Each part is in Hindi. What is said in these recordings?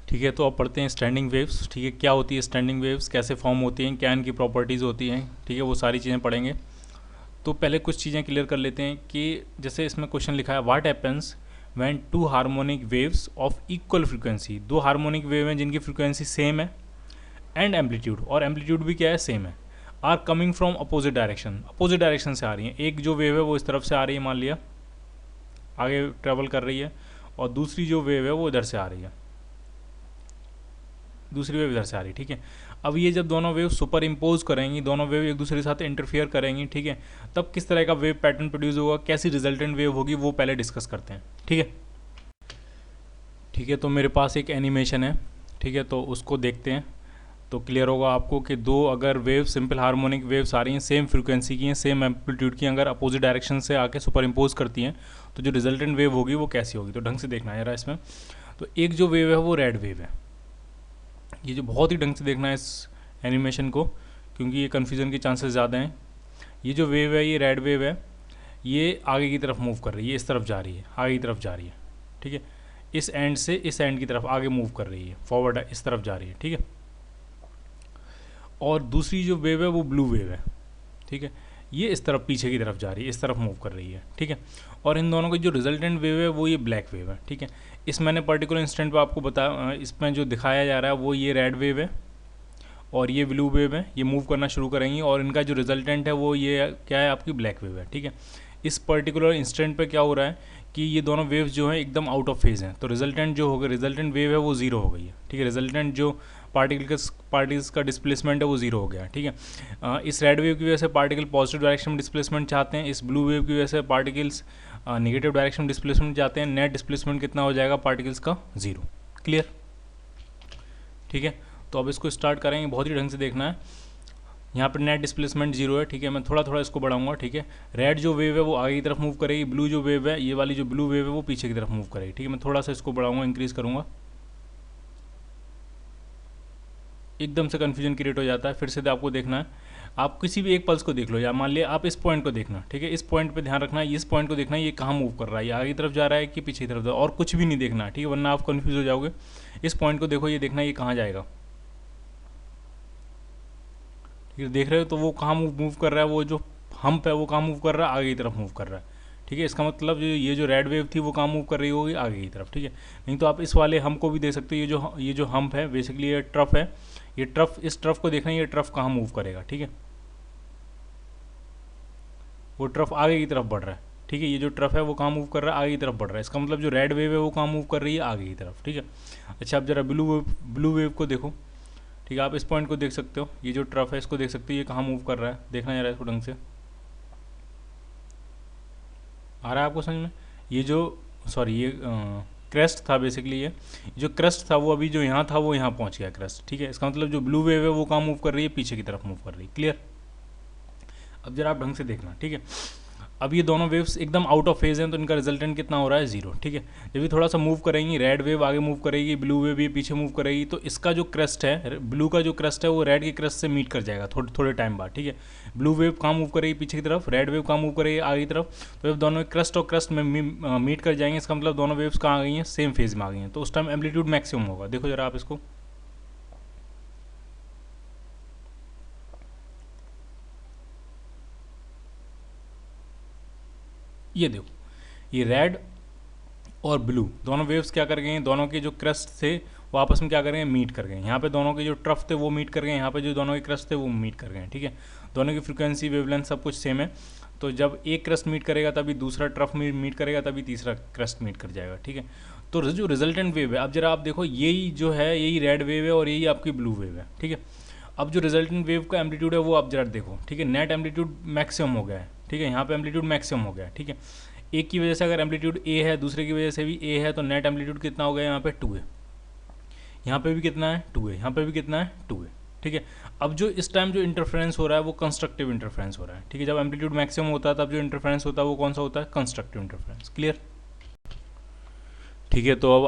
ठीक है, तो अब पढ़ते हैं स्टैंडिंग वेव्स। ठीक है, क्या होती है स्टैंडिंग वेव्स, कैसे फॉर्म होती हैं, क्या इनकी प्रॉपर्टीज़ होती हैं। ठीक है, वो सारी चीज़ें पढ़ेंगे। तो पहले कुछ चीज़ें क्लियर कर लेते हैं कि जैसे इसमें क्वेश्चन लिखा है, what happens when two harmonic waves of equal frequency, दो हार्मोनिक वेव हैं जिनकी फ्रीक्वेंसी सेम है, एंड एम्पलीट्यूड, और एम्पलीट्यूड भी क्या है, सेम है, are coming from opposite direction, opposite direction से आ रही हैं। एक जो वेव है वो इस तरफ से आ रही है, मान लिया आगे ट्रेवल कर रही है, और दूसरी जो वेव है वो इधर से आ रही है, दूसरी वेव इधर से आ रही है। ठीक है, अब ये जब दोनों वेव सुपर इम्पोज करेंगी, दोनों वेव एक दूसरे के साथ इंटरफियर करेंगी, ठीक है, तब किस तरह का वेव पैटर्न प्रोड्यूस होगा, कैसी रिजल्टेंट वेव होगी, वो पहले डिस्कस करते हैं। ठीक है, ठीक है, तो मेरे पास एक एनिमेशन है। ठीक है, तो उसको देखते हैं तो क्लियर होगा आपको कि दो अगर वेव सिंपल हार्मोनिक वेव्स आ रही हैं, सेम फ्रीक्वेंसी की हैं, सेम एम्पलीट्यूड की, अगर अपोजिट डायरेक्शन से आके सुपर इम्पोज करती हैं, तो जो रिजल्टेंट वेव होगी वो कैसी होगी। तो ढंग से देखना है जरा इसमें। तो एक जो वेव है वो रेड वेव है, ये जो बहुत ही ढंग से देखना है इस एनिमेशन को, क्योंकि ये कन्फ्यूजन के चांसेस ज़्यादा हैं। ये जो वेव है ये रेड वेव है, ये आगे की तरफ मूव कर रही है, इस तरफ जा रही है, आगे की तरफ जा रही है। ठीक है, इस एंड से इस एंड की तरफ आगे मूव कर रही है, फॉरवर्ड इस तरफ जा रही है। ठीक है, और दूसरी जो वेव है वो ब्लू वेव है। ठीक है, ये इस तरफ पीछे की तरफ जा रही है, इस तरफ मूव कर रही है। ठीक है, और इन दोनों की जो रिजल्टेंट वेव है वो ये ब्लैक वेव है। ठीक है, इस मैंने पर्टिकुलर इंस्टेंट पे आपको बताया, इसमें जो दिखाया जा रहा है वो ये रेड वेव है और ये ब्लू वेव है, ये मूव करना शुरू करेंगी, और इनका जो रिजल्टेंट है वो ये क्या है, आपकी ब्लैक वेव है। ठीक है, इस पर्टिकुलर इंस्टेंट पे क्या हो रहा है कि ये दोनों वेव्स जो हैं एकदम आउट ऑफ फेज हैं, तो रिजल्टेंट जो होगा, रिजल्टेंट वेव है वो जीरो हो गई है। ठीक है, रिजल्टेंट जो पार्टिकल्स का डिस्प्लेसमेंट है वो जीरो हो गया। ठीक है, इस रेड वेव की वजह से पार्टिकल पॉजिटिव डायरेक्शन में डिस्प्लेसमेंट चाहते हैं, इस ब्लू वेव की वजह से पार्टिकल्स नेगेटिव डायरेक्शन में डिस्प्लेसमेंट चाहते हैं। नेट डिस्प्लेसमेंट कितना हो जाएगा पार्टिकल्स का, जीरो। क्लियर। ठीक है, तो अब इसको स्टार्ट करेंगे, बहुत ही ढंग से देखना है। यहाँ पर नेट डिस्प्लेसमेंट जीरो है। ठीक है, मैं थोड़ा थोड़ा इसको बढ़ाऊंगा। ठीक है, रेड जो वेव है वो आगे की तरफ मूव करेगी, ब्लू जो वेव है, ये वाली जो ब्लू वेव है वो पीछे की तरफ मूव करेगी। ठीक है, मैं थोड़ा सा इसको बढ़ाऊंगा, इंक्रीज करूंगा, एकदम से कन्फ्यूजन क्रिएट हो जाता है। फिर से आपको देखना है, आप किसी भी एक पल्स को देख लो, या मान लिया आप इस पॉइंट को देखना। ठीक है, इस पॉइंट पे ध्यान रखना है, इस पॉइंट को देखना है, ये कहाँ मूव कर रहा है, ये आगे की तरफ जा रहा है कि पीछे की तरफ जा रहा है, और कुछ भी नहीं देखना। ठीक है, वरना आप कन्फ्यूज हो जाओगे। इस पॉइंट को देखो, ये देखना है ये कहाँ जाएगा। ठीक है, देख रहे हो, तो वो कहाँ मूव कर रहा है, वो जो हम्प है वो कहाँ मूव कर रहा है, आगे की तरफ मूव कर रहा है। ठीक है, इसका मतलब ये जो रेड वेव थी वो कहाँ मूव कर रही होगी, आगे की तरफ। ठीक है, नहीं तो आप इस वाले हम्प को भी देख सकते हो, ये जो हम्प है बेसिकली ये ट्रफ है, ये ट्रफ, इस ट्रफ को देखना है, ये ट्रफ कहाँ मूव करेगा। ठीक है, वो ट्रफ आगे की तरफ बढ़ रहा है। ठीक है, ये जो ट्रफ है वो कहाँ मूव कर रहा है, आगे की तरफ बढ़ रहा है। इसका मतलब जो रेड वेव है वो कहाँ मूव कर रही है, आगे की तरफ। ठीक है, अच्छा अब जरा ब्लू वेव को देखो। ठीक है, आप इस पॉइंट को देख सकते हो, ये जो ट्रफ है इसको देख सकते हो, ये कहाँ मूव कर रहा है, देखना जरा इसको ढंग से। आ रहा है आपको समझ में। ये जो सॉरी ये क्रेस्ट था बेसिकली, ये जो क्रेस्ट था वो अभी जो यहाँ था वो यहाँ पहुँच गया क्रेस्ट। ठीक है, इसका मतलब जो ब्लू वेव है वो कहाँ मूव कर रही है, पीछे की तरफ मूव कर रही है। क्लियर। अब जरा आप ढंग से देखना। ठीक है, अब ये दोनों वेव्स एकदम आउट ऑफ फेज हैं, तो इनका रिजल्टेंट कितना हो रहा है, जीरो। ठीक है, जब ये थोड़ा सा मूव करेंगी, रेड वेव आगे मूव करेगी, ब्लू वेव ये पीछे मूव करेगी, तो इसका जो क्रेस्ट है, ब्लू का जो क्रेस्ट है वो रेड के क्रेस्ट से मीट कर जाएगा थोड़े टाइम बाद। ठीक है, ब्लू वेव कहाँ मूव करेगी, पीछे की तरफ, रेड वेव कहाँ मूव करेगी, आगे की तरफ। तो जब दोनों क्रेस्ट और क्रेस्ट में मीट कर जाएंगे, इसका मतलब दोनों वेव्स कहाँ आ गई हैं, सेम फेज में आ गई हैं, तो उस टाइम एम्पलीट्यूड मैक्सिमम होगा। देखो जरा आप इसको, ये देखो, ये रेड और ब्लू दोनों वेव्स क्या कर गए हैं, दोनों के जो क्रस्ट थे वो आपस में क्या कर गए हैं, मीट कर गए। यहाँ पे दोनों के जो ट्रफ थे वो मीट कर गए, यहाँ पे जो दोनों के क्रस्ट थे वो मीट कर गए। ठीक है, दोनों की फ्रीक्वेंसी वेवलेंथ सब कुछ सेम है, तो जब एक क्रस्ट मीट करेगा तभी दूसरा ट्रफ मीट करेगा, तभी तीसरा क्रस्ट मीट कर जाएगा। ठीक है, तो जो रिजल्टेंट वेव है, अब जरा आप देखो, यही जो है यही रेड वेव है और यही आपकी ब्लू वेव है। ठीक है, अब जो रिजल्टेंट वेव का एम्पलीट्यूड है वो आप जरा देखो। ठीक है, नेट एम्पलीट्यूड मैक्सिमम हो गया है। ठीक है, यहाँ पे एम्पलीट्यूड मैक्सिमम हो गया है। ठीक है, एक की वजह से अगर एम्पलीट्यूड ए है, दूसरे की वजह से भी ए है, तो नेट एम्पलीट्यूड कितना हो गया, यहाँ पे 2 है, यहाँ पे भी कितना है 2 है, यहाँ पे भी कितना है 2 है। ठीक है, अब जो इस टाइम जो इंटरफेरेंस हो रहा है वो कंस्ट्रक्टिव इंटरफेरेंस हो रहा है। ठीक है, जब एम्पलीट्यूड मैक्सिमम होता है तब जो इंटरफेरेंस होता है वो कौन सा होता है, कंस्ट्रक्टिव इंटरफेरेंस। क्लियर। ठीक है, तो अब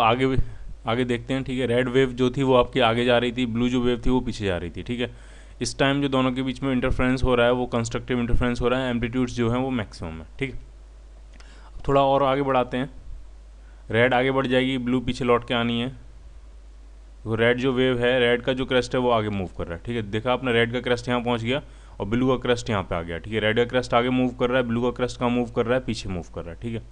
आगे देखते हैं। ठीक है, रेड वेव जो थी वो आपकी आगे जा रही थी, ब्लू जो वेव थी वो पीछे जा रही थी। ठीक है, इस टाइम जो दोनों के बीच में इंटरफेरेंस हो रहा है वो कंस्ट्रक्टिव इंटरफेरेंस हो रहा है, एम्पलीट्यूड्स जो हैं वो मैक्सिमम है। ठीक है, थोड़ा और आगे बढ़ाते हैं, रेड आगे बढ़ जाएगी, ब्लू पीछे लौट के आनी है। देखो रेड जो वेव है, रेड का जो क्रेस्ट है वो आगे मूव कर रहा है, ठीक है। देखा आपने, रेड का क्रेस्ट यहाँ पहुँच गया और ब्लू का क्रेस्ट यहाँ पे आ गया, ठीक है। रेड का क्रेस्ट आगे मूव कर रहा है, ब्लू का क्रेस्ट कहाँ मूव कर रहा है, पीछे मूव कर रहा है, ठीक है।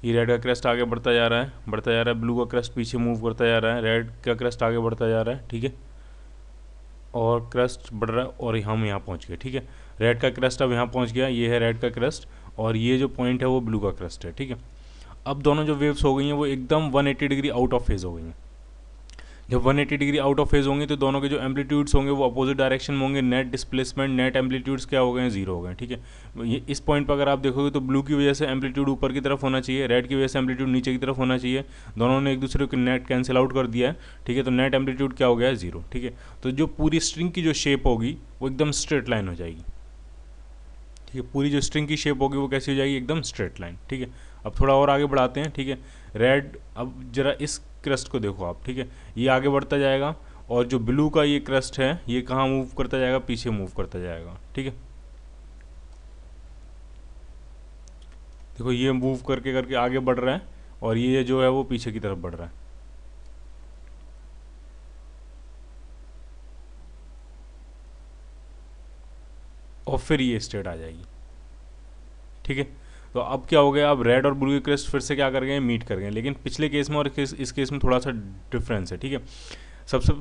ये रेड का क्रेस्ट आगे बढ़ता जा रहा है, बढ़ता जा रहा है, ब्लू का क्रेस्ट पीछे मूव करता जा रहा है, रेड का क्रेस्ट आगे बढ़ता जा रहा है, ठीक है। और क्रेस्ट बढ़ रहा है और हम यहाँ पहुँच गए, ठीक है। रेड का क्रेस्ट अब यहाँ पहुँच गया, ये है रेड का क्रेस्ट और ये जो पॉइंट है वो ब्लू का क्रेस्ट है, ठीक है। अब दोनों जो वेव्स हो गई हैं वो एकदम 180 डिग्री आउट ऑफ फेज हो गई हैं। जब 180 डिग्री आउट ऑफ फेज होंगे तो दोनों के जो एम्पलीट्यूड्स होंगे वो अपोजिट डायरेक्शन में होंगे, नेट डिस्प्लेसमेंट, नेट एम्पलीट्यूड्स क्या हो गए हैं, जीरो हो गए, ठीक है। ये इस पॉइंट पर अगर आप देखोगे तो ब्लू की वजह से एम्पलीट्यूड ऊपर की तरफ होना चाहिए, रेड की वजह से एम्पलीट्यूड नीचे की तरफ होना चाहिए, दोनों ने एक दूसरे को नेट कैंसिल आउट कर दिया है, ठीक है। तो नेट एम्पलीट्यूड क्या हो गया है, जीरो, ठीक है। तो जो पूरी स्ट्रिंग की जो शेप होगी वो एकदम स्ट्रेट लाइन हो जाएगी, ठीक है। पूरी जो स्ट्रिंग की शेप होगी वो कैसी हो जाएगी, एकदम स्ट्रेट लाइन, ठीक है। अब थोड़ा और आगे बढ़ाते हैं, ठीक है। रेड, अब जरा इस क्रस्ट को देखो आप, ठीक है, ये आगे बढ़ता जाएगा और जो ब्लू का ये क्रस्ट है ये कहाँ मूव करता जाएगा, पीछे मूव करता जाएगा, ठीक है। देखो ये मूव करके करके आगे बढ़ रहा है और ये जो है वो पीछे की तरफ बढ़ रहा है, और फिर ये स्टेट आ जाएगी, ठीक है। तो अब क्या हो गया, अब रेड और ब्लू के क्रेस्ट फिर से क्या कर गए, मीट कर गए, लेकिन पिछले केस में और इस केस में थोड़ा सा डिफरेंस है, ठीक है। सबसे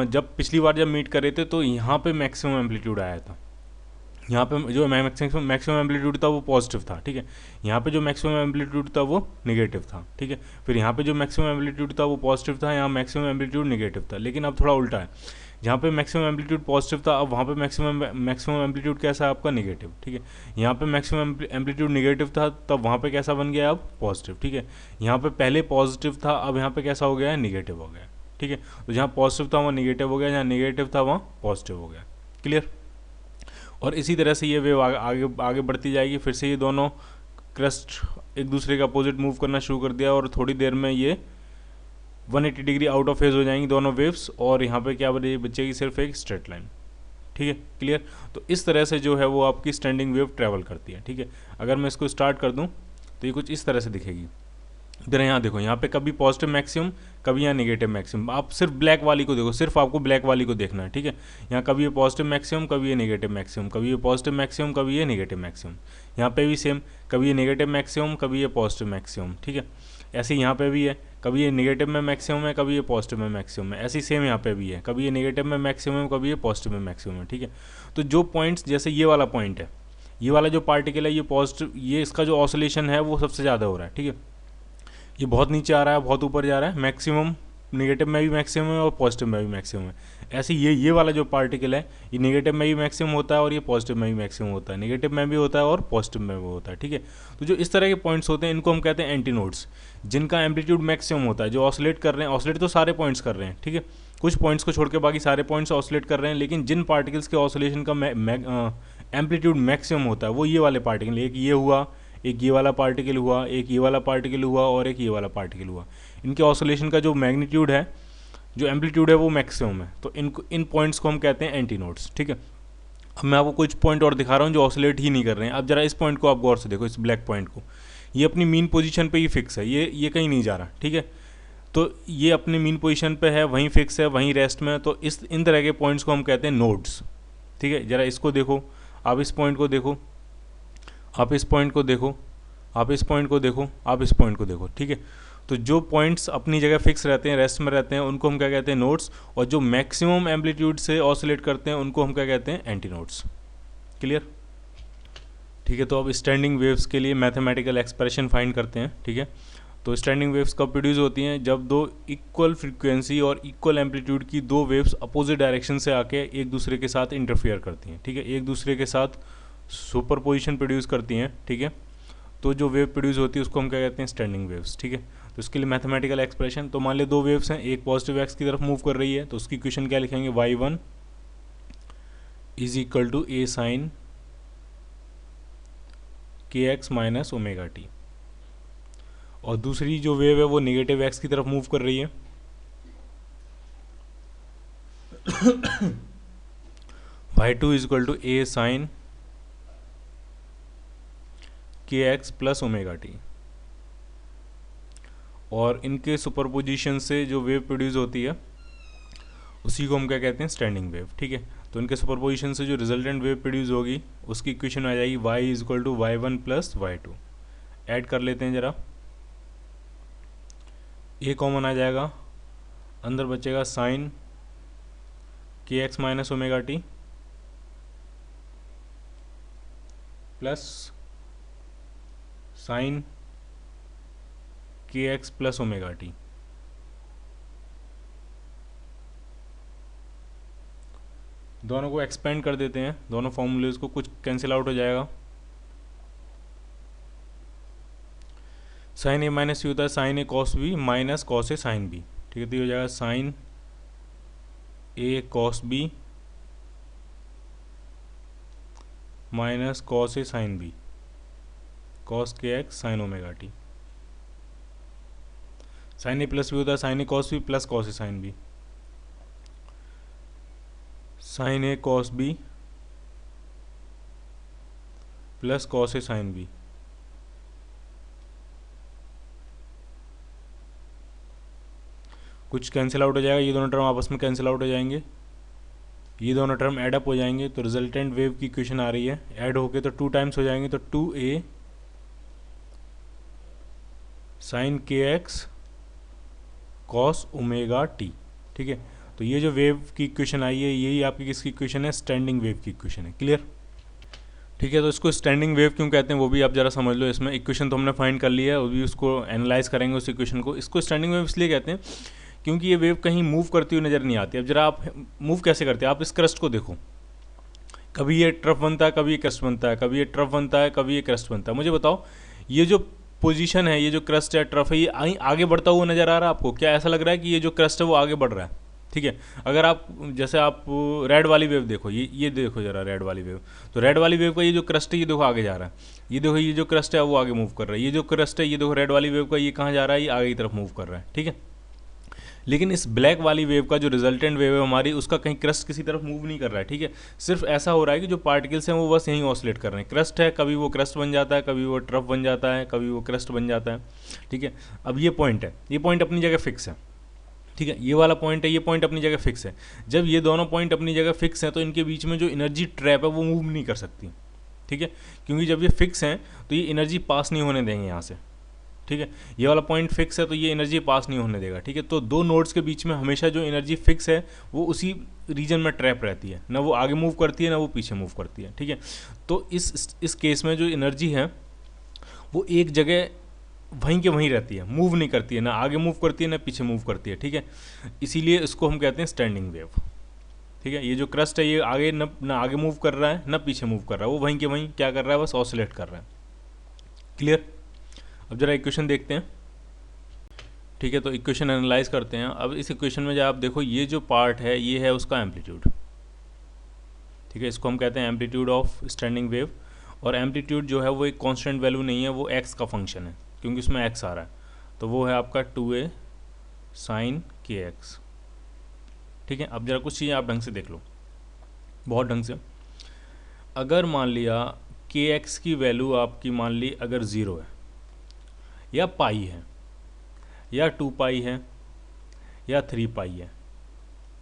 जब पिछली बार जब मीट करे थे तो यहाँ पे मैक्सिमम एम्पलीट्यूड आया था, यहाँ पे जो मैक्सिमम एम्पलीट्यूड था वो पॉजिटिव था, ठीक है। यहाँ पे जो मैक्सिमम एम्पलीट्यूड था वो निगेटिव था, ठीक है। फिर यहाँ पे जो मैक्सिमम एम्पलीट्यूड था वो पॉजिटिव था, यहाँ मैक्सिमम एम्पलीट्यूड निगेटिव था, लेकिन अब थोड़ा उल्टा है, जहाँ पे मैक्सिमम एम्पलीट्यूड पॉजिटिव था अब वहाँ पे मैक्सिमम एम्पलीट्यूड कैसा है आपका, निगेटिव, ठीक है। यहाँ पे मैक्सिमम एम्पलीट्यूड निगेटिव था तब वहाँ पे कैसा बन गया, अब पॉजिटिव, ठीक है। यहाँ पे पहले पॉजिटिव था अब यहाँ पे कैसा हो गया है, निगेटिव हो गया, ठीक है। तो जहाँ पॉजिटिव था वहाँ निगेटिव हो गया, जहाँ निगेटिव था वहाँ पॉजिटिव हो गया, क्लियर। और इसी तरह से ये वेव आगे आगे बढ़ती जाएगी, फिर से ये दोनों क्रस्ट एक दूसरे के अपोजिट मूव करना शुरू कर दिया और थोड़ी देर में ये 180 डिग्री आउट ऑफ फेज हो जाएंगी दोनों वेव्स और यहाँ पे क्या बचेगी, सिर्फ एक स्ट्रेट लाइन, ठीक है, क्लियर। तो इस तरह से जो है वो आपकी स्टैंडिंग वेव ट्रैवल करती है, ठीक है। अगर मैं इसको स्टार्ट कर दूँ तो ये कुछ इस तरह से दिखेगी। इधर यहाँ देखो, यहाँ पे कभी पॉजिटिव मैक्सिमम, कभी यहाँ नेगेटिव मैक्सिमम। आप सिर्फ ब्लैक वाली को देखो, सिर्फ आपको ब्लैक वाली को देखना है, ठीक है। यहाँ कभी ये पॉजिटिव मैक्सिमम, कभी ये नेगेटिव मैक्सिमम, कभी ये पॉजिटिव मैक्सिमम, कभी ये नेगेटिव मैक्सिमम। यहाँ पे भी सेम, कभी ये नेगेटिव मैक्सिमम, कभी ये पॉजिटिव मैक्सिमम, ठीक है। ऐसे यहाँ पे भी है, कभी ये नेगेटिव में मैक्सिमम है, कभी ये पॉजिटिव में मैक्सिमम है। ऐसी सेम यहाँ पे भी है, कभी ये नेगेटिव में मैक्सिमम है, कभी ये पॉजिटिव में मैक्सिमम है, ठीक है। तो जो पॉइंट्स, जैसे ये वाला पॉइंट है, ये वाला जो पार्टिकल है ये पॉजिटिव, ये इसका जो ऑसिलेशन है वो सबसे ज़्यादा हो रहा है, ठीक है। ये बहुत नीचे आ रहा है, बहुत ऊपर जा रहा है, मैक्सिमम नेगेटिव में भी मैक्सिमम है और पॉजिटिव में भी मैक्सिमम है। ऐसे ये वाला जो पार्टिकल है ये नेगेटिव में भी मैक्सिमम होता है और ये पॉजिटिव में भी मैक्सिमम होता है, नेगेटिव में भी होता है और पॉजिटिव में भी होता है, ठीक है। तो जो इस तरह के पॉइंट्स होते हैं इनको हम कहते हैं एंटीनोड्स, जिनका एम्पलीट्यूड मैक्सिमम होता है, जो ऑसिलेट कर रहे हैं, ऑसिलेट तो सारे पॉइंट्स कर रहे हैं, ठीक है, कुछ पॉइंट्स को छोड़ के बाकी सारे पॉइंट्स ऑसिलेट कर रहे हैं, लेकिन जिन पार्टिकल्स के ऑसिलेशन का एम्पलीट्यूड मैक्सिमम होता है वो ये वाले पार्टिकल, एक ये हुआ, एक ये वाला पार्टिकल हुआ, एक ये वाला पार्टिकल हुआ और एक ये वाला पार्टिकल हुआ। इनके ऑसिलेशन का जो मैग्नीट्यूड है, जो एम्पलीट्यूड है वो मैक्सिमम है। तो इन पॉइंट्स को हम कहते हैं एंटीनोड्स, ठीक है। अब मैं आपको कुछ पॉइंट और दिखा रहा हूँ जो ऑसिलेट ही नहीं कर रहे हैं। अब जरा इस पॉइंट को आप गौर से देखो, इस ब्लैक पॉइंट को, ये अपनी मीन पोजीशन पे ही फिक्स है, ये कहीं नहीं जा रहा, ठीक है। तो ये अपनी मीन पोजीशन पे है, वहीं फिक्स है, वहीं रेस्ट में। तो इन तरह के पॉइंट्स को हम कहते हैं नोड्स, ठीक है। जरा इसको देखो, आप इस पॉइंट को देखो, आप इस पॉइंट को देखो, आप इस पॉइंट को देखो, आप इस पॉइंट को देखो, ठीक है। तो जो पॉइंट्स अपनी जगह फिक्स रहते हैं, रेस्ट में रहते हैं, उनको हम क्या कहते हैं, नोड्स। और जो मैक्सिमम एम्पलीट्यूड से ऑसिलेट करते हैं उनको हम क्या कहते हैं, एंटी नोड्स, क्लियर, ठीक है। तो अब स्टैंडिंग वेव्स के लिए मैथमेटिकल एक्सप्रेशन फाइंड करते हैं, ठीक है। तो स्टैंडिंग वेव्स कब प्रोड्यूस होती हैं, जब दो इक्वल फ्रीक्वेंसी और इक्वल एम्पलीट्यूड की दो वेव्स अपोजिट डायरेक्शन से आके एक दूसरे के साथ इंटरफेयर करती हैं, ठीक है, एक दूसरे के साथ सुपरपोजिशन प्रोड्यूस करती हैं, ठीक है। तो जो वेव प्रोड्यूस होती है उसको हम क्या कहते हैं, स्टैंडिंग वेव्स, ठीक है। तो इसके लिए मैथमेटिकल एक्सप्रेशन, तो मान ली दो वेव्स हैं, एक पॉजिटिव एक्स की तरफ मूव कर रही है, तो उसकी इक्वेशन क्या लिखेंगे, y1 is equal to a sine kx minus omega t. और दूसरी जो वेव है वो नेगेटिव एक्स की तरफ मूव कर रही है, y2 is equal to a sine kx plus omega t. और इनके सुपरपोजिशन से जो वेव प्रोड्यूस होती है उसी को हम क्या कहते हैं, स्टैंडिंग वेव। ठीक है, तो इनके सुपरपोजिशन से जो रिजल्टेंट वेव प्रोड्यूस होगी उसकी इक्वेशन आ जाएगी y equal to y1 plus y2। Add कर लेते हैं ज़रा, ए कॉमन आ जाएगा, अंदर बचेगा साइन के x minus omega T plus sign के एक्स प्लस ओमेगा टी। दोनों को एक्सपेंड कर देते हैं, दोनों फॉर्मूलेज को, कुछ कैंसिल आउट हो जाएगा। साइन ए माइनस सी होता है sine A cos B minus cos A sine B. ठीक है, तो ये हो जाएगा sine A cos B minus cos A sine B cos के x sine omega t. Sine A plus B होता है sine A cos B plus cos A sine B, sine A cos B plus cos A sine B. कुछ कैंसिल आउट हो जाएगा, ये दोनों टर्म आपस में कैंसिल आउट हो जाएंगे, ये दोनों टर्म ऐड अप हो जाएंगे, तो रिजल्टेंट वेव की इक्वेशन आ रही है, ऐड होके तो 2 टाइम्स हो जाएंगे, तो 2a साइन के एक्स कॉस ओमेगा टी। ठीक है, तो ये जो वेव की इक्वेशन आई है यही आपकी किसकी इक्वेशन है, स्टैंडिंग वेव की इक्वेशन है। क्लियर? ठीक है, तो इसको स्टैंडिंग वेव क्यों कहते हैं वो भी आप जरा समझ लो। इसमें इक्वेशन तो हमने फाइंड कर लिया है, वो भी उसको एनालाइज करेंगे उस इक्वेशन को। इसको स्टैंडिंग वेव इसलिए कहते हैं क्योंकि ये वेव कहीं मूव करती हुई नज़र नहीं आती। अब जरा आप मूव कैसे करते हैं, आप इस क्रस्ट को देखो, कभी ये ट्रफ बनता है, कभी ये क्रस्ट बनता है, कभी ये ट्रफ बनता है, कभी ये क्रस्ट बनता है। मुझे बताओ, ये जो पोजीशन है, ये जो क्रस्ट है, ट्रफ है, ये आगे बढ़ता हुआ नज़र आ रहा है आपको? क्या ऐसा लग रहा है कि ये जो क्रस्ट है वो आगे बढ़ रहा है? ठीक है, अगर आप जैसे आप रेड वाली वेव देखो, ये देखो जरा रेड वाली वेव, तो रेड वाली वेव का ये जो क्रस्ट है ये देखो आगे जा रहा है, ये देखो ये जो क्रस्ट है वो आगे मूव कर रहा है, ये जो क्रस्ट है ये देखो रेड वाली वेव का ये कहाँ जा रहा है, ये आगे की तरफ मूव कर रहा है। ठीक है, लेकिन इस ब्लैक वाली वेव का जो रिजल्टेंट वेव है हमारी, उसका कहीं क्रस्ट किसी तरफ मूव नहीं कर रहा है। ठीक है, सिर्फ ऐसा हो रहा है कि जो पार्टिकल्स हैं वो बस यहीं ऑसिलेट कर रहे हैं। क्रस्ट है, कभी वो क्रस्ट बन जाता है, कभी वो ट्रफ बन जाता है, कभी वो क्रस्ट बन जाता है। ठीक है, अब ये पॉइंट है, ये पॉइंट अपनी जगह फिक्स है। ठीक है, ये वाला पॉइंट है, ये पॉइंट अपनी जगह फिक्स है। जब ये दोनों पॉइंट अपनी जगह फिक्स हैं तो इनके बीच में जो एनर्जी ट्रैप है वो मूव नहीं कर सकती। ठीक है, क्योंकि जब ये फिक्स हैं तो ये एनर्जी पास नहीं होने देंगे यहाँ से। ठीक है, ये वाला पॉइंट फिक्स है तो ये एनर्जी पास नहीं होने देगा। ठीक है, तो दो नोड्स के बीच में हमेशा जो एनर्जी फिक्स है वो उसी रीजन में ट्रैप रहती है, ना वो आगे मूव करती है ना वो पीछे मूव करती है। ठीक है, तो इस केस में जो एनर्जी है वो एक जगह वहीं के वहीं रहती है, मूव नहीं करती है, ना आगे मूव करती है ना पीछे मूव करती है। ठीक है, इसीलिए इसको हम कहते हैं स्टैंडिंग वेव। ठीक है, ये जो क्रस्ट है ये आगे ना आगे मूव कर रहा है ना पीछे मूव कर रहा है, वो वहीं के वहीं क्या कर रहा है, बस ऑसिलेट कर रहा है। क्लियर? अब जरा इक्वेशन देखते हैं। ठीक है, तो इक्वेशन एनालाइज करते हैं। अब इस इक्वेशन में जब आप देखो, ये जो पार्ट है ये है उसका एम्पलीट्यूड। ठीक है, इसको हम कहते हैं एम्पलीट्यूड ऑफ स्टैंडिंग वेव, और एम्पलीट्यूड जो है वो एक कांस्टेंट वैल्यू नहीं है, वो एक्स का फंक्शन है, क्योंकि इसमें एक्स आ रहा है, तो वो है आपका 2a साइन के एक्स। ठीक है, अब जरा कुछ चीज़ें आप ढंग से देख लो, बहुत ढंग से। अगर मान लिया के एक्स की वैल्यू आपकी मान ली अगर 0 है या पाई है या 2 पाई है या 3 पाई है,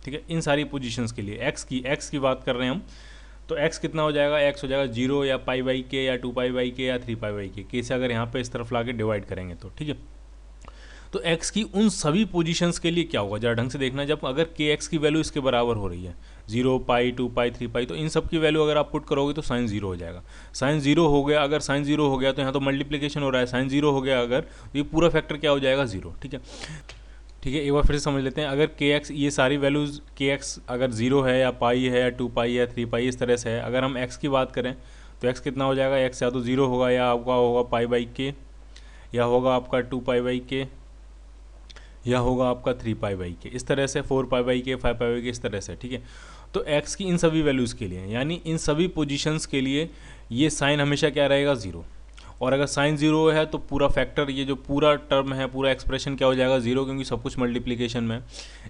ठीक है, इन सारी पोजीशंस के लिए एक्स की बात कर रहे हैं हम, तो x कितना हो जाएगा, x हो जाएगा 0 या पाई बाई के या 2 पाई बाई के या 3 पाई बाई के से अगर यहाँ पे इस तरफ ला के डिवाइड करेंगे तो। ठीक है, तो x की उन सभी पोजीशंस के लिए क्या होगा, जरा ढंग से देखना। जब अगर के एक्स की वैल्यू इसके बराबर हो रही है 0 पाई 2 पाई 3 पाई, तो इन सब की वैल्यू अगर आप पुट करोगे तो साइन 0 हो जाएगा। साइन 0 हो गया, अगर साइन 0 हो गया तो यहाँ तो मल्टीप्लीकेशन हो रहा है, साइन 0 हो गया अगर, तो ये पूरा फैक्टर क्या हो जाएगा, 0। ठीक है, ठीक है, एक बार फिर से समझ लेते हैं। अगर के एक्स, ये सारी वैल्यूज़ के एक्स अगर 0 है या पाई है या 2 पाई या 3 पाई इस तरह से है, अगर हम एक्स की बात करें तो एक्स कितना हो जाएगा, एक्स या तो 0 होगा या आपका होगा पाई बाई के, या होगा आपका 2 पाई बाई के, या होगा आपका 3 पाई बाई के, इस तरह से 4 पाई बाई के, 5 पाई बाई के, इस तरह से। ठीक है, तो एक्स की इन सभी वैल्यूज़ के लिए, यानी इन सभी पोजीशंस के लिए ये साइन हमेशा क्या रहेगा, 0। और अगर साइन 0 है तो पूरा फैक्टर, ये जो पूरा टर्म है, पूरा एक्सप्रेशन क्या हो जाएगा, 0, क्योंकि सब कुछ मल्टीप्लिकेशन में।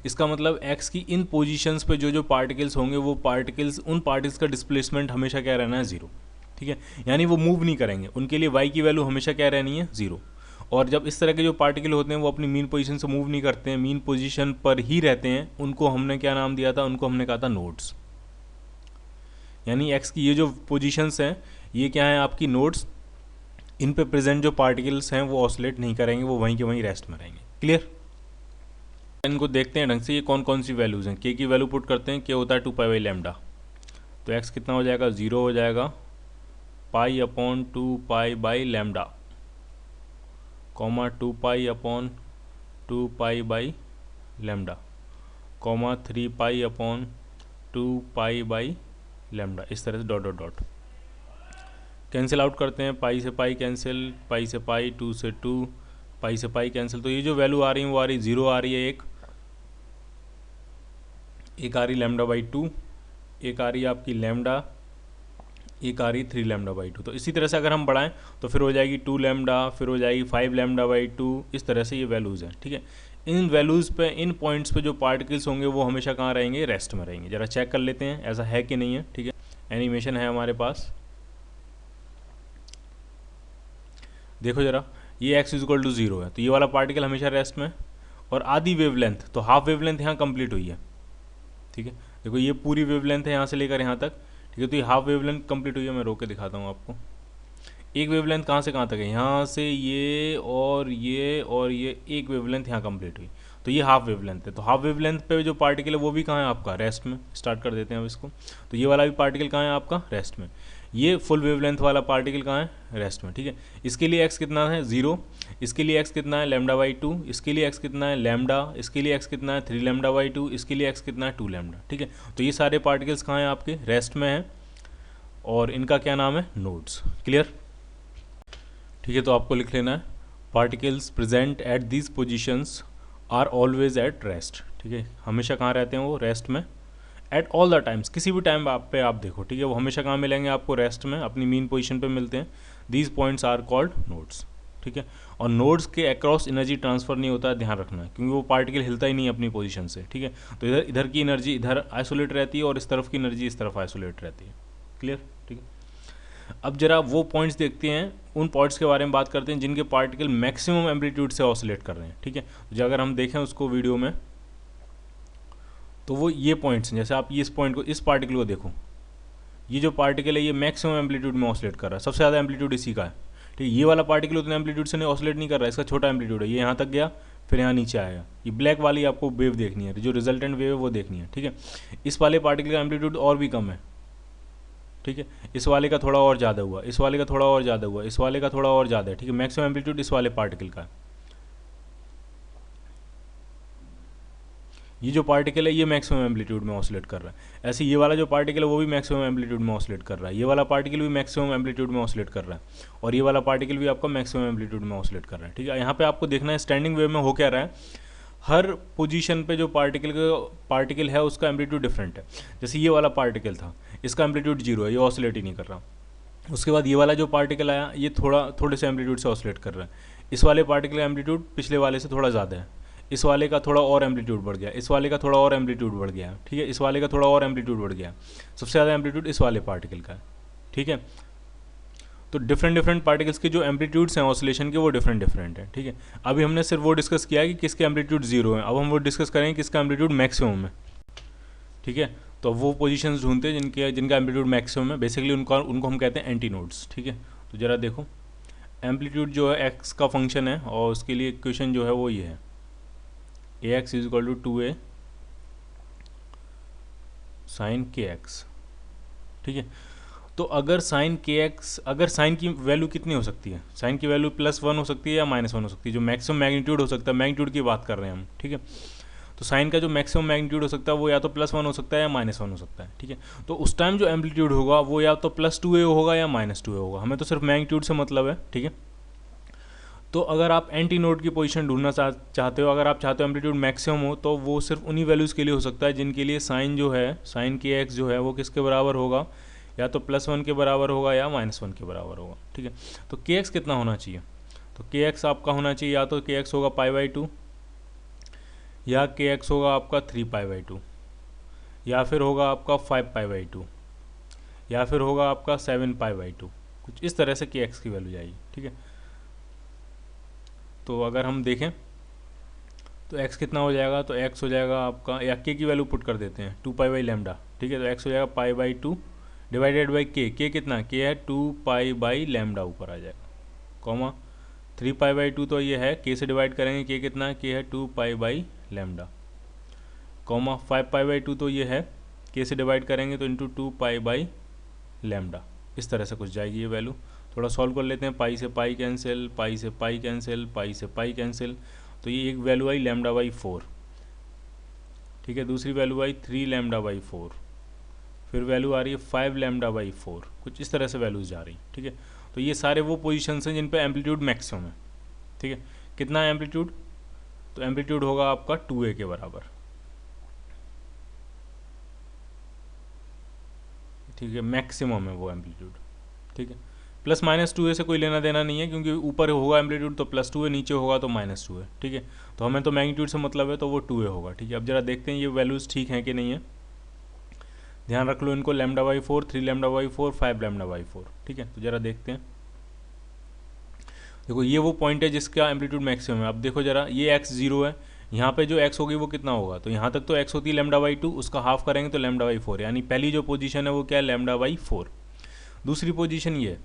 इसका मतलब x की इन पोजीशंस पे जो पार्टिकल्स होंगे वो पार्टिकल्स, उन पार्टिकल्स का डिस्प्लेसमेंट हमेशा क्या रहना है, 0। ठीक है, यानी वो मूव नहीं करेंगे, उनके लिए y की वैल्यू हमेशा क्या रहनी है, 0। और जब इस तरह के जो पार्टिकल होते हैं वो अपनी मीन पोजीशन से मूव नहीं करते हैं, मीन पोजीशन पर ही रहते हैं, उनको हमने क्या नाम दिया था, उनको हमने कहा था नोड्स। यानी एक्स की ये जो पोजीशंस हैं ये क्या है, आपकी नोड्स। इन पे प्रेजेंट जो पार्टिकल्स हैं वो ऑसिलेट नहीं करेंगे, वो वहीं के वहीं रेस्ट में रहेंगे। क्लियर? इनको देखते हैं ढंग से, ये कौन कौन सी वैल्यूज़ हैं। के की वैल्यू पुट करते हैं, के होता है 2π/λ, तो एक्स कितना हो जाएगा, 0 हो जाएगा, π/2π/λ, कॉमा 2π/2π/λ, कॉमा 3π/2π/λ, इस तरह से dot dot dot cancel out करते हैं। पाई से पाई कैंसिल, पाई से पाई, 2 से 2, पाई से पाई कैंसिल। तो ये जो वैल्यू आ रही है वो आ रही 0 आ रही है, एक आ रही λ/2, एक आ रही है आपकी लैम्डा, एक आ रही 3λ/2। तो इसी तरह से अगर हम बढ़ाएं तो फिर हो जाएगी 2λ, फिर हो जाएगी 5λ/2, इस तरह से ये वैल्यूज़ हैं। ठीक है, इन वैल्यूज़ पे, इन पॉइंट्स पे जो पार्टिकल्स होंगे वो हमेशा कहाँ रहेंगे, रेस्ट में रहेंगे। ज़रा चेक कर लेते हैं ऐसा है कि नहीं है। ठीक है, एनिमेशन है हमारे पास, देखो ज़रा, ये x = 0 है, तो ये वाला पार्टिकल हमेशा रेस्ट में। और आधी वेवलेंथ, तो हाफ वेवलेंथ यहाँ कंप्लीट हुई है। ठीक है, देखो ये पूरी वेवलेंथ है यहाँ से लेकर यहाँ तक। ठीक है, तो ये हाफ वेवलेंथ कंप्लीट हुई है। मैं रोक के दिखाता हूँ आपको। एक वेवलेंथ कहाँ से कहाँ तक है, यहाँ से ये और ये और ये, एक वेवलेंथ यहाँ कंप्लीट हुई, तो ये हाफ वेवलेंथ है। तो हाफ वेवलेंथ पे जो पार्टिकल है वो भी कहाँ है आपका, रेस्ट में। स्टार्ट कर देते हैं अब इसको। तो ये वाला भी पार्टिकल कहाँ है आपका, रेस्ट में। ये फुल वेवलेंथ वाला पार्टिकल कहाँ है, रेस्ट में। ठीक है, इसके लिए x कितना है, 0, इसके लिए x कितना है, λ/2, इसके लिए x कितना है, लैम्डा, इसके लिए x कितना है, 3λ/2, इसके लिए x कितना है, 2λ। ठीक है, तो ये सारे पार्टिकल्स कहाँ हैं आपके, रेस्ट में हैं, और इनका क्या नाम है, नोड्स। क्लियर? ठीक है, तो आपको लिख लेना है, particles present at these positions are always at rest. ठीक है, हमेशा कहाँ रहते हैं वो, रेस्ट में। एट ऑल द टाइम्स, किसी भी टाइम पे आप देखो। ठीक है, वो हमेशा कहाँ मिलेंगे आपको, रेस्ट में, अपनी मीन पोजीशन पे मिलते हैं। These points are called nodes. ठीक है, और नोड्स के अक्रॉस एनर्जी ट्रांसफर नहीं होता है, ध्यान रखना है, क्योंकि वो पार्टिकल हिलता ही नहीं अपनी पोजीशन से। ठीक है, तो इधर की एनर्जी इधर आइसोलेट रहती है और इस तरफ की एनर्जी इस तरफ आइसोलेट रहती है। क्लियर? ठीक है, अब जरा वो पॉइंट्स देखते हैं, उन पॉइंट्स के बारे में बात करते हैं जिनके पार्टिकल मैक्सिमम एम्पलीट्यूड से ऑसिलेट कर रहे हैं। ठीक है, जो अगर हम देखें उसको वीडियो में, तो वो ये पॉइंट्स हैं। जैसे आप ये इस पॉइंट को, इस पार्टिकल को देखो, ये जो पार्टिकल है ये मैक्सिमम एम्पलीट्यूड में ऑसिलेट कर रहा है, सबसे ज़्यादा एम्पलीट्यूड इसी का है। ठीक है, ये वाला पार्टिकल उतने एम्पलीट्यूड से नहीं ऑसिलेट नहीं कर रहा है, इसका छोटा एम्पलीट्यूड है, ये यहाँ तक गया फिर यहाँ नीचे आएगा। ये ब्लैक वाली आपको वेव देखनी है, जो रिजल्टेंट वेव है वो देखनी है। ठीक है, इस वाले पार्टिकल का एम्पलीट्यूड और भी कम है। ठीक है, इस वाले का थोड़ा और ज़्यादा हुआ, इस वाले का थोड़ा और ज़्यादा हुआ, इस वाले का थोड़ा और ज़्यादा है। ठीक है, मैक्सिमम एम्पलीट्यूड इस वाले पार्टिकल का है। ये जो पार्टिकल है ये मैक्सिमम एम्पलीट्यूड में ऑसिलेट कर रहा है। ऐसे ये वाला जो पार्टिकल है वो भी मैक्सिमम एम्पलीट्यूड में ऑसिलेट कर रहा है, ये वाला पार्टिकल भी मैक्सिमम एम्पलीट्यूड में ऑसिलेट कर रहा है, और ये वाला पार्टिकल भी आपका मैक्सिमम एम्पलीट्यूड में ऑसिलेट कर रहा है। ठीक है, यहाँ पे आपको देखना है स्टैंडिंग वेव में हो क्या रहा है। हर पोजीशन पे जो पार्टिकल है उसका एम्पलीट्यूड डिफरेंट है। जैसे ये वाला पार्टिकल था, इसका एम्पलीट्यूड 0 है, ये ऑसिलेट ही नहीं कर रहा। उसके बाद ये वाला जो पार्टिकल आया, ये थोड़े से एम्पलीट्यूड से ऑसिलेट कर रहा है। इस वाले पार्टिकल का एम्पलीट्यूड पिछले वाले से थोड़ा ज़्यादा है, इस वाले का थोड़ा और एम्पलीट्यूड बढ़ गया, इस वाले का थोड़ा और एम्पलीट्यूड बढ़ गया। ठीक है, इस वाले का थोड़ा और एम्पलीट्यूड बढ़ गया। सबसे ज़्यादा एम्पलीट्यूड इस वाले पार्टिकल का है। ठीक है, तो डिफरेंट पार्टिकल्स के जो एम्पलीट्यूड्स हैं ऑसिलेशन के वो डिफरेंट है। ठीक है, अभी हमने सिर्फ वो डिस्कस किया है कि किसके एम्पलीट्यूड 0 है, अब हम वो डिस्कस करेंगे किसका एम्पलीट्यूड मैक्सिमम है। ठीक है, तो वो पोजीशंस ढूंढते हैं जिनका एम्पलीट्यूड मैक्सिमम है, बेसिकली उनको हम कहते हैं एंटी नोड्स। ठीक है, तो ज़रा देखो, एम्पलीट्यूड जो है एक्स का फंक्शन है और उसके लिए इक्वेशन जो है वो ये है, ax = 2a sin kx। ठीक है, तो अगर sin kx, अगर साइन की वैल्यू कितनी हो सकती है, साइन की वैल्यू +1 हो सकती है या -1 हो सकती है, जो मैक्सिमम मैग्नीट्यूड हो सकता है, मैग्नीट्यूड की बात कर रहे हैं हम। ठीक है, तो साइन का जो मैक्सिमम मैग्नीट्यूड हो सकता है वो या तो +1 हो सकता है या -1 हो सकता है। ठीक है, तो उस टाइम जो एम्पलीट्यूड होगा वो या तो +2a होगा या -2a होगा, हमें तो सिर्फ मैग्नीट्यूड से मतलब है। ठीक है, तो अगर आप एंटी नोड की पोजीशन ढूंढना चाहते हो, अगर आप चाहते हो एम्पलीट्यूड मैक्सिमम हो, तो वो सिर्फ उन्हीं वैल्यूज़ के लिए हो सकता है जिनके लिए साइन जो है, साइन के एक्स जो है वो किसके बराबर होगा, या तो +1 के बराबर होगा या -1 के बराबर होगा। ठीक है, तो के एक्स कितना होना चाहिए, तो के एक्स आपका होना चाहिए या तो के एक्स होगा π/2, या के एक्स होगा आपका 3π/2, या फिर होगा आपका 5π/2, या फिर होगा आपका 7π/2, कुछ इस तरह से के एक्स की वैल्यू जाएगी। ठीक है, तो अगर हम देखें तो x कितना हो जाएगा, तो x हो जाएगा आपका, या k की वैल्यू पुट कर देते हैं 2 पाई बाई लैम्डा, ठीक है। तो x हो जाएगा pi by 2 divided by k कितना, k है 2 पाई बाई लैम्डा ऊपर आ जाएगा, कॉमा 3 पाई बाई 2 तो ये है k से डिवाइड करेंगे, k कितना है, k है 2 pi by lambda, comma 5 pi by 2 तो ये है k से डिवाइड करेंगे तो इंटू 2 पाई बाई लैम्डा। इस तरह से कुछ जाएगी ये वैल्यू। थोड़ा सॉल्व कर लेते हैं, पाई से पाई कैंसिल, पाई से पाई कैंसिल, पाई से पाई कैंसिल, तो ये एक वैल्यू आई लैम्डा बाई 4, ठीक है। दूसरी वैल्यू आई 3 लैम्डा बाई 4, फिर वैल्यू आ रही है 5 लैम्डा बाई 4, कुछ इस तरह से वैल्यूज जा रही, ठीक है। तो ये सारे वो पोजीशंस हैं जिन पे एम्पलीट्यूड मैक्सिमम है, ठीक है। कितना है एम्पलीट्यूड, तो एम्पलीट्यूड होगा आपका 2a के बराबर, ठीक है, मैक्सिमम है वो एम्पलीट्यूड, ठीक है। प्लस माइनस 2a से कोई लेना देना नहीं है, क्योंकि ऊपर होगा एम्पलीट्यूड तो प्लस 2a, नीचे होगा तो माइनस 2a, ठीक है। तो हमें तो मैग्नीट्यूड से मतलब है, तो वो 2a होगा, ठीक है। अब जरा देखते हैं ये वैल्यूज़ ठीक हैं कि नहीं है, ध्यान रख लो इनको, lambda by 4, 3 lambda by 4, 5 lambda by 4, ठीक है। तो जरा देखते हैं, देखो ये वो पॉइंट है जिसका एम्पलीट्यूड मैक्सिमम है। अब देखो जरा, ये x 0 है, यहाँ पे जो x होगी वो कितना होगा, तो यहाँ तक तो x होती है लैम्डा बाई 2, उसका हाफ करेंगे तो लैम्डा बाई 4, यानी पहली जो पोजीशन है वो क्या है, लैम्डा बाई 4। दूसरी पोजीशन ये है,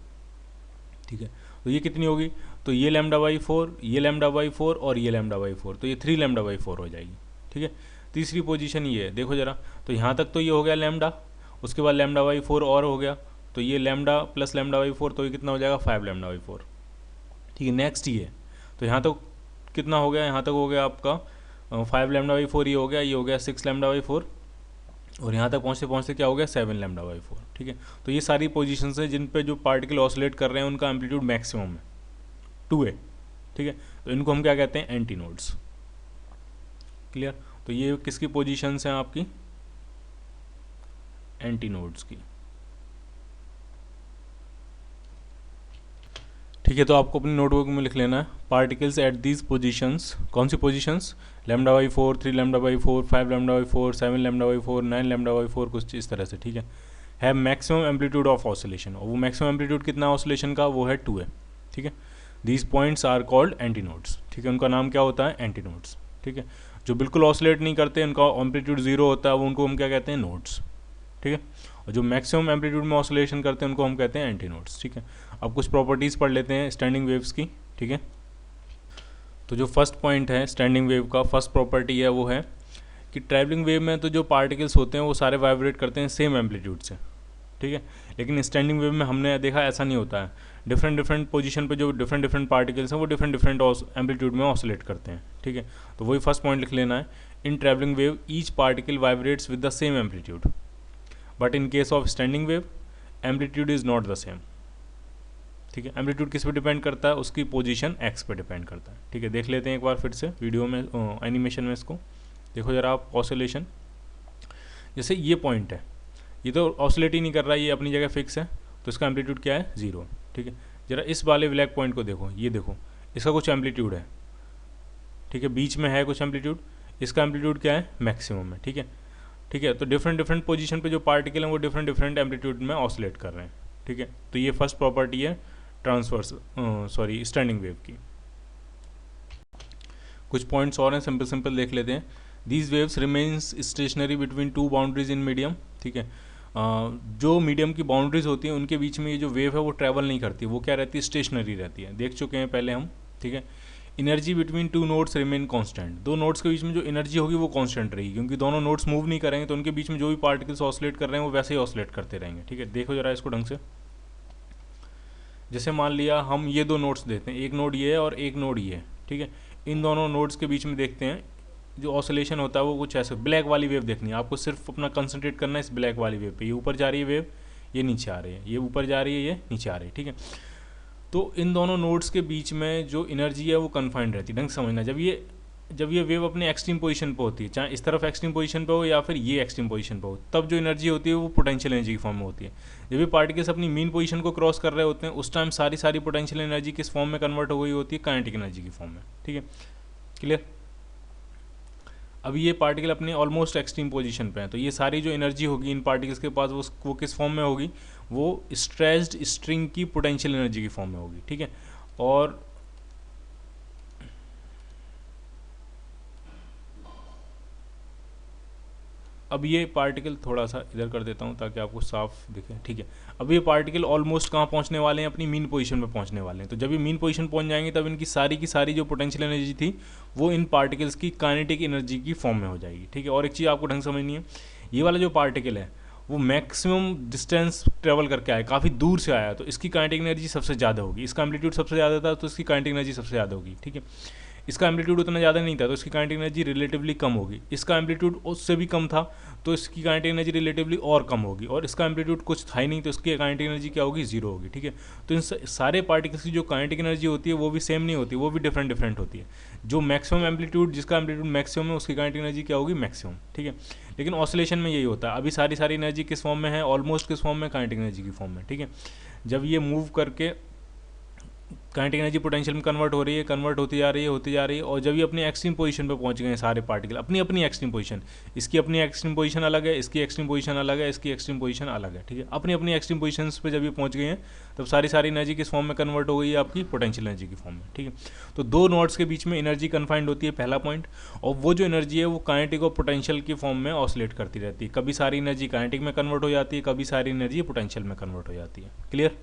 ठीक है। तो ये कितनी होगी, तो ये लैम्डा बाई 4, ये लैम्डा बाई 4 और ये लैम्डा बाई 4, तो ये 3 लैम्डा बाई 4 हो जाएगी, ठीक है। तीसरी पोजीशन ये है, देखो जरा, तो यहाँ तक तो ये हो गया लैम्डा, उसके बाद लैम्डा बाई 4 और हो गया, तो ये लैम्डा प्लस लैम्डा बाई 4, तो ये कितना हो जाएगा, 5 लैम्डा बाई 4, ठीक है। नेक्स्ट ये, तो यहाँ तक कितना हो गया, यहाँ तक हो गया आपका 5 लैम्डा बाई 4, ये हो गया 6 लैम्डा बाई 4, और यहाँ तक पहुँचते पहुँचते क्या हो गया, 7 लैम्डा बाई 4, ठीक है। तो ये सारी पोजीशंस हैं जिन पे जो पार्टिकल ऑसिलेट कर रहे हैं उनका एम्पलीट्यूड मैक्सिमम है 2a, ठीक है। तो इनको हम क्या कहते हैं, एंटी नोड्स, क्लियर। तो ये किसकी पोजीशंस हैं आपकी, एंटी नोड्स की, ठीक है। तो आपको अपनी नोटबुक में लिख लेना है, पार्टिकल्स एट दीज पोजीशंस, कौन सी positions, lambda by 4, 3 lambda by 4, 5 lambda by 4, 7 lambda by 4, 9 lambda by 4, कुछ इस तरह से, ठीक है। है मैक्सिमम एम्पलीट्यूड ऑफ ऑसिलेशन, और वो मैक्सिमम एम्पलीट्यूड कितना ऑसिलेशन का, वो है 2a, ठीक है। These points are called anti nodes, ठीक है। उनका नाम क्या होता है, एंटी नोड्स, ठीक है। जो बिल्कुल ऑसिलेट नहीं करते, उनका एम्पलीट्यूड 0 होता है, वो उनको हम क्या कहते हैं, नोड्स, ठीक है। और जो मैक्सिमम एम्पलीट्यूड में ऑसिलेशन करते हैं उनको हम कहते हैं एंटी नोड्स, ठीक है। अब कुछ प्रॉपर्टीज़ पढ़ लेते हैं स्टैंडिंग वेव्स की, ठीक है। तो जो फर्स्ट पॉइंट है स्टैंडिंग वेव का, फर्स्ट प्रॉपर्टी है वो है कि ट्रैवलिंग वेव में तो जो पार्टिकल्स होते हैं वो सारे वाइब्रेट करते हैं सेम एम्पलीट्यूड से, ठीक है। लेकिन स्टैंडिंग वेव में हमने देखा ऐसा नहीं होता है, डिफरेंट पोजीशन पे जो डिफरेंट पार्टिकल्स हैं वो डिफरेंट एम्पलीट्यूड में ऑसिलेट करते हैं, ठीक है। तो वही फर्स्ट पॉइंट लिख लेना है, इन travelling wave each particle vibrates with the same amplitude, but in case of standing wave amplitude is not the same, ठीक है। एम्पलीट्यूड किस पे डिपेंड करता है, उसकी पोजीशन एक्स पे डिपेंड करता है, ठीक है। देख लेते हैं एक बार फिर से वीडियो में, एनिमेशन में इसको देखो जरा आप। ऑसिलेशन, जैसे ये पॉइंट है, ये तो ऑसिलेट ही नहीं कर रहा है, ये अपनी जगह फिक्स है, तो इसका एम्पलीट्यूड क्या है, 0, ठीक है। जरा इस वाले ब्लैक पॉइंट को देखो, ये देखो, इसका कुछ एम्पलीट्यूड है, ठीक है, बीच में है कुछ एम्पलीट्यूड, इसका एम्पलीट्यूड क्या है, मैक्सिमम है, ठीक है, ठीक है। तो डिफरेंट पोजीशन पे जो पार्टिकल हैं वो डिफरेंट एम्पलीट्यूड में ऑसिलेट कर रहे हैं, ठीक है। तो ये फर्स्ट प्रॉपर्टी है ट्रांसवर्स स्टैंडिंग वेव की। कुछ पॉइंट्स और हैं, सिंपल देख लेते हैं। These waves remains stationary between 2 boundaries in medium, ठीक है। जो मीडियम की बाउंड्रीज होती हैं उनके बीच में ये जो वेव है वो ट्रैवल नहीं करती, वो क्या रहती है, स्टेशनरी रहती है, देख चुके हैं पहले हम, ठीक है। Energy between 2 nodes remain constant, 2 nodes के बीच में जो एनर्जी होगी वो कांस्टेंट रहेगी, क्योंकि दोनों नोड्स मूव नहीं करेंगे, तो उनके बीच में जो भी पार्टिकल्स ऑसिलेट कर रहे हैं वो वैसे ही ऑसिलेट करते रहेंगे, ठीक है। देखो जरा इसको ढंग से, जैसे मान लिया हम ये 2 नोड्स देते हैं, एक नोड ये है और एक नोड ये है, ठीक है। इन दोनों नोड्स के बीच में देखते हैं जो ऑसिलेशन होता है वो कुछ ऐसे, ब्लैक वाली वेव देखनी है आपको, सिर्फ अपना कंसंट्रेट करना है इस ब्लैक वाली वेव पे, ये ऊपर जा रही है वेव, ये नीचे आ रही है, ये ऊपर जा रही है, ये नीचे आ रही है, ठीक है। तो इन दोनों नोड्स के बीच में जो एनर्जी है वो कन्फाइंड रहती है, ढंग से समझना। जब ये वेव अपने एक्सट्रीम पोजीशन पे होती है, चाहे इस तरफ एक्सट्रीम पोजीशन पे हो या फिर ये एक्सट्रीम पोजीशन पे हो, तब जो एनर्जी होती है वो पोटेंशियल एनर्जी की फॉर्म में होती है। जब ये पार्टिकल्स अपनी मीन पोजीशन को क्रॉस कर रहे होते हैं उस टाइम सारी पोटेंशियल एनर्जी किस फॉर्म में कन्वर्ट हो गई होती है, काइनेटिक एनर्जी की फॉर्म में, ठीक है, क्लियर। अब ये पार्टिकल अपने ऑलमोस्ट एक्सट्रीम पोजीशन पे है, तो ये सारी जो एनर्जी होगी इन पार्टिकल्स के पास वो किस फॉर्म में होगी, वो स्ट्रेच्ड स्ट्रिंग की पोटेंशियल एनर्जी की फॉर्म में होगी, ठीक है। और अब ये पार्टिकल थोड़ा सा इधर कर देता हूँ ताकि आपको साफ दिखे, ठीक है। अब ये पार्टिकल ऑलमोस्ट कहाँ पहुँचने वाले हैं, अपनी मीन पोजीशन पे पहुँचने वाले हैं। तो जब ये मीन पोजीशन पहुँच जाएंगे तब इनकी सारी की सारी जो पोटेंशियल एनर्जी थी वो इन पार्टिकल्स की काइनेटिक एनर्जी की फॉर्म में हो जाएगी, ठीक है। और एक चीज़ आपको ढंग समझनी है, ये वाला जो पार्टिकल है वो मैक्सिमम डिस्टेंस ट्रेवल करके आया, काफ़ी दूर से आया, तो इसकी काइनेटिक एनर्जी सबसे ज़्यादा होगी। इसका एम्पलीट्यूड सबसे ज़्यादा था तो इसकी काइनेटिक एनर्जी सबसे ज़्यादा होगी, ठीक है। इसका एम्पलीट्यूड उतना ज़्यादा नहीं था तो इसकी काइनेटिक एनर्जी रिलेटिवली कम होगी। इसका एम्पलीट्यूड उससे भी कम था तो इसकी काइनेटिक एनर्जी रिलेटिवली और कम होगी। और इसका एम्पलीट्यूड कुछ था ही नहीं तो इसकी काइनेटिक एनर्जी क्या होगी, जीरो होगी, ठीक है। तो इन सारे पार्टिकल्स की जो काइनेटिक एनर्जी होती है वो भी सेम नहीं होती, वो भी डिफरेंट डिफरेंट होती है। जो मैक्सिमम एम्पलीट्यूड, जिसका एम्पलीट्यूड मैक्सिमम है, उसकी काइनेटिक एनर्जी क्या होगी, मैक्सिमम, ठीक है। लेकिन ऑसिलेशन में यही होता है, अभी सारी सारी एनर्जी किस फॉर्म में है, ऑलमोस्ट किस फॉर्म में, काइनेटिक एनर्जी की फॉर्म में, ठीक है। जब ये मूव करके काइनेटिक एनर्जी पोटेंशियल में कन्वर्ट हो रही है, कन्वर्ट होती जा रही है, होती जा रही है, और जब ये अपनी एक्सट्रीम पोजीशन पे पहुंच गए हैं सारे पार्टिकल, अपनी अपनी एक्सट्रीम पोजीशन, इसकी अपनी एक्सट्रीम पोजीशन अलग है, इसकी एक्सट्रीम पोजीशन अलग है, इसकी एक्सट्रीम पोजीशन अलग है, ठीक है। अपनी अपनी एक्सट्रीम पोजीशंस पे जब ये पहुंच गए हैं तब सारी सारी एनर्जी किस फॉर्म में कन्वर्ट हो गई है, आपकी पोटेंशियल एनर्जी की फॉर्म में, ठीक है। तो दो नोड्स के बीच में एनर्जी कन्फाइंड होती है, पहला पॉइंट। और वो जो एनर्जी है वो काइनेटिक और पोटेंशियल की फॉर्म में ऑसिलेट करती रहती है। कभी सारी एनर्जी काइनेटिक में कन्वर्ट हो जाती है, कभी सारी एनर्जी पोटेंशियल में कन्वर्ट हो जाती है। क्लियर?